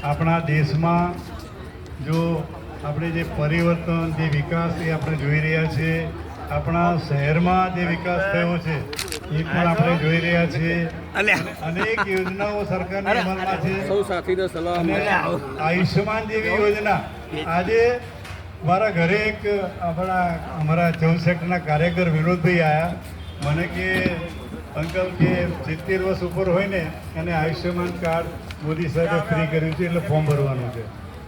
આપણા દેશમાં જો આપણે જે પરિવર્તન, જે વિકાસ એ આપણે જોઈ રહ્યા છીએ, આપણા શહેરમાં જે વિકાસ થયો છે એ પણ આપણે જોઈ રહ્યા છીએ. અનેક યોજનાઓ સરકારની અમલમાં છે અને આયુષ્યમાન જેવી યોજના. આજે મારા ઘરે એક અમારા 14 સેક્ટરના કાર્યકર વિનોદભાઈ આવ્યા. મને કે અંકલ કે 70 વર્ષ ઉપર હોય ને અને આયુષ્યમાન કાર્ડ મોદી સાહેબે ફ્રી કર્યું છે એટલે ફોર્મ ભરવાનું છે.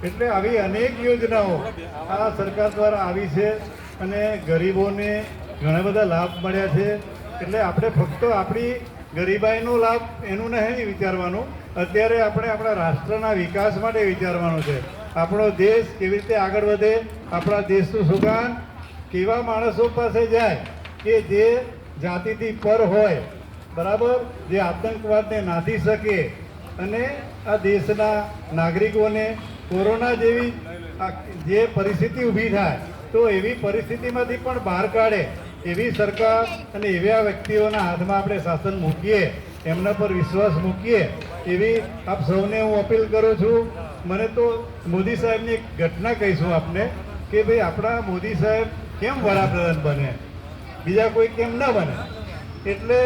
એટલે આવી અનેક યોજનાઓ આ સરકાર દ્વારા આવી છે અને ગરીબોને ઘણા બધા લાભ મળ્યા છે. એટલે આપણે ફક્ત આપણી ગરીબાઈનો લાભ એનું નહીં વિચારવાનું, અત્યારે આપણે આપણા રાષ્ટ્રના વિકાસ માટે વિચારવાનું છે. આપણો દેશ કેવી રીતે આગળ વધે, આપણા દેશનું સુકાન કેવા માણસો પાસે જાય કે જે જાતિથી પર હોય, બરાબર, જે આતંકવાદને નાથી શકે અને આ દેશના નાગરિકોને કોરોના જેવી જે પરિસ્થિતિ ઊભી થાય તો એવી પરિસ્થિતિમાંથી પણ બહાર કાઢે એવી સરકાર અને એવા વ્યક્તિઓના હાથમાં આપણે શાસન મૂકીએ, એમના પર વિશ્વાસ મૂકીએ એવી આપ સૌને હું અપીલ કરું છું. મને તો મોદી સાહેબની એક ઘટના કહીશું આપને કે ભાઈ આપણા મોદી સાહેબ કેમ વડાપ્રધાન બને, બીજા કોઈ કેમ ન બને. એટલે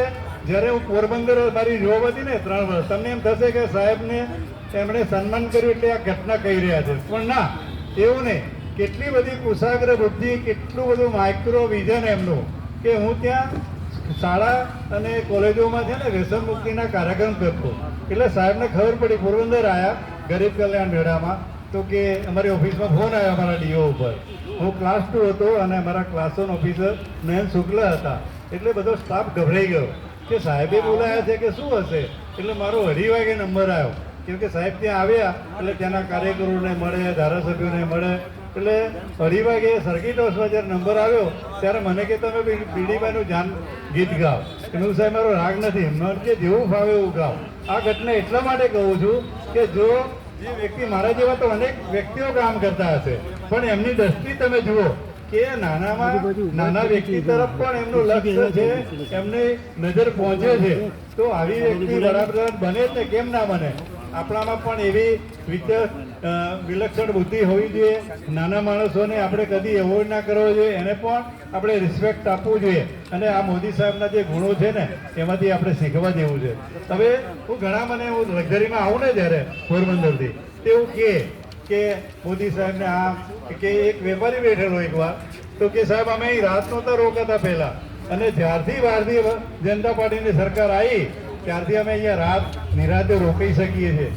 જ્યારે હું પોરબંદર મારી જોબ હતી ને 3 વર્ષ, તમને એમ થશે કે સાહેબને એમણે સન્માન કર્યું એટલે આ ઘટના કહી રહ્યા છે, પણ ના, એવું નહીં. કેટલી બધી કુશાગ્ર બુદ્ધિ, કેટલું બધું માઇક્રો વિઝન એમનું કે હું ત્યાં શાળા અને કોલેજોમાં છે ને વ્યસન મુક્તિના કાર્યક્રમ કરતો. એટલે સાહેબને ખબર પડી, પોરબંદર આવ્યા ગરીબ કલ્યાણ મેળામાં, તો કે અમારી ઓફિસમાં ફોન આવ્યો અમારા ડીઓ ઉપર. હું ક્લાસ 2 હતો અને અમારા ક્લાસ 1 ઓફિસર નયન શુક્લ હતા. એટલે બધો સ્ટાફ ગભરાઈ ગયો કે સાહેબે બોલાયા છે કે શું હશે. એટલે મારો 2:30 વાગે નંબર આવ્યો, કેમ કે સાહેબ ત્યાં આવ્યા એટલે ત્યાંના કાર્યકરોને મળે, ધારાસભ્યોને મળે. એટલે 2:30 વાગે સર્કિટ હાઉસમાં જ્યારે નંબર આવ્યો ત્યારે મને કે તમે પીડીબાઈનું જાન ગીત ગાઓ. હું સાહેબ મારો રાગ નથી, મને કે જેવું ફાવે એવું ગાઓ. આ ઘટના એટલા માટે કહું છું કે જો જે વ્યક્તિ મારા જેવા તો અનેક વ્યક્તિઓ કામ કરતા હશે, પણ એમની દ્રષ્ટિ તમે જુઓ કે નાના વ્યક્તિ તરફ પણ એમનું લક્ષ્ય છે, એમની નજર પહોંચે છે. તો આવી વ્યક્તિ વડાપ્રધાન બને જ ને, કેમ ના બને. આપણામાં પણ એવી વિલક્ષણ બુદ્ધિ હોવી જોઈએ. નાના માણસોને આપણે કદી એવોર્ડ ના કરવો જોઈએ, એને પણ આપણે રિસ્પેક્ટ આપવું જોઈએ. અને આ મોદી સાહેબના જે ગુણો છે ને એમાંથી આપણે શીખવા જેવું છે. હવે હું લક્ઝરીમાં આવું ને જ્યારે પોરબંદરથી, તેવું કે મોદી સાહેબને આ કે એક વેપારી બેઠેલો એકવાર, તો કે સાહેબ અમે અહીં રાત નહોતા રોકાતા પહેલા, અને જ્યારથી ભારતીય જનતા પાર્ટીની સરકાર આવી ત્યારથી અમે અહીંયા રાત નિરાતે રોકાઈ શકીએ છીએ.